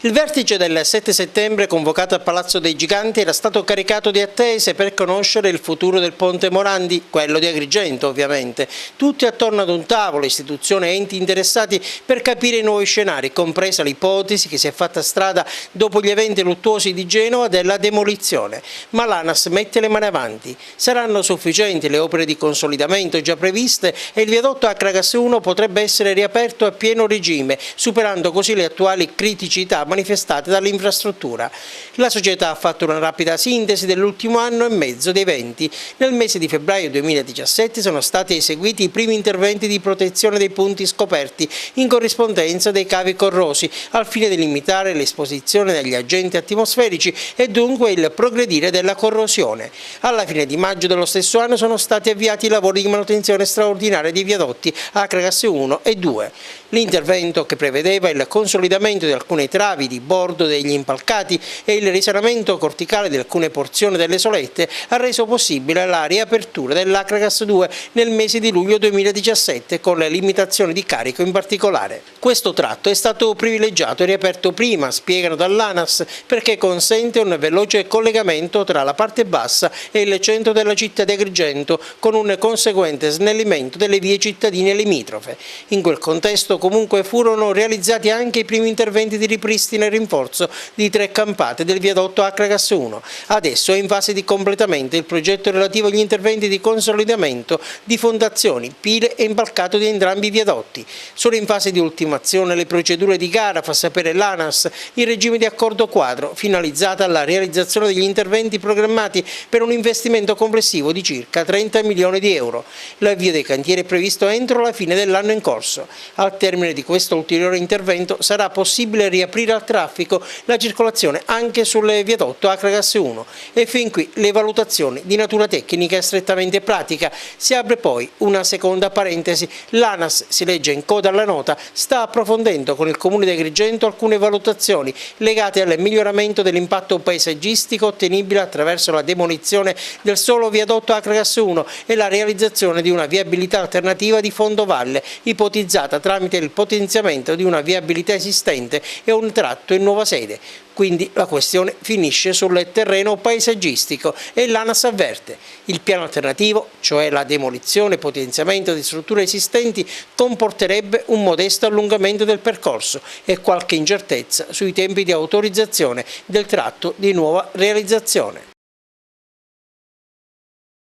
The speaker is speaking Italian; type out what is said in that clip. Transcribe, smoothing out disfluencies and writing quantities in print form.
Il vertice del 7 settembre convocato a Palazzo dei Giganti era stato caricato di attese per conoscere il futuro del Ponte Morandi, quello di Agrigento ovviamente. Tutti attorno ad un tavolo, istituzioni e enti interessati per capire i nuovi scenari, compresa l'ipotesi che si è fatta strada dopo gli eventi luttuosi di Genova della demolizione. Ma l'ANAS mette le mani avanti. Saranno sufficienti le opere di consolidamento già previste e il viadotto Acragas 1 potrebbe essere riaperto a pieno regime, superando così le attuali criticità manifestate dall'infrastruttura. La società ha fatto una rapida sintesi dell'ultimo anno e mezzo di eventi. Nel mese di febbraio 2017 sono stati eseguiti i primi interventi di protezione dei punti scoperti in corrispondenza dei cavi corrosi, al fine di limitare l'esposizione degli agenti atmosferici e dunque il progredire della corrosione. Alla fine di maggio dello stesso anno sono stati avviati i lavori di manutenzione straordinaria dei viadotti Acragas 1 e 2. L'intervento, che prevedeva il consolidamento di alcune travi di bordo degli impalcati e il risanamento corticale di alcune porzioni delle solette, ha reso possibile la riapertura dell'Acragas 2 nel mese di luglio 2017, con le limitazioni di carico in particolare. Questo tratto è stato privilegiato e riaperto prima, spiegano dall'ANAS, perché consente un veloce collegamento tra la parte bassa e il centro della città di Agrigento, con un conseguente snellimento delle vie cittadine limitrofe. In quel contesto comunque furono realizzati anche i primi interventi di ripristino e rinforzo di 3 campate del viadotto Acragas 1. Adesso è in fase di completamento il progetto relativo agli interventi di consolidamento di fondazioni, pile e impalcato di entrambi i viadotti. Sono in fase di ultimazione le procedure di gara, fa sapere l'ANAS, in regime di accordo quadro, finalizzata alla realizzazione degli interventi programmati per un investimento complessivo di circa 30 milioni di euro. L'avvio dei cantieri è previsto entro la fine dell'anno in corso. Al termine di questo ulteriore intervento sarà possibile riaprire al traffico la circolazione anche sul viadotto Acragas 1 e fin qui le valutazioni di natura tecnica e strettamente pratica. Si apre poi una seconda parentesi. L'ANAS, si legge in coda alla nota, sta approfondendo con il Comune di Agrigento alcune valutazioni legate al miglioramento dell'impatto paesaggistico ottenibile attraverso la demolizione del solo viadotto Acragas 1 e la realizzazione di una viabilità alternativa di fondovalle, ipotizzata tramite il potenziamento di una viabilità esistente e un tratto in nuova sede. Quindi la questione finisce sul terreno paesaggistico e l'ANAS avverte: il piano alternativo, cioè la demolizione e potenziamento di strutture esistenti, comporterebbe un modesto allungamento del percorso e qualche incertezza sui tempi di autorizzazione del tratto di nuova realizzazione.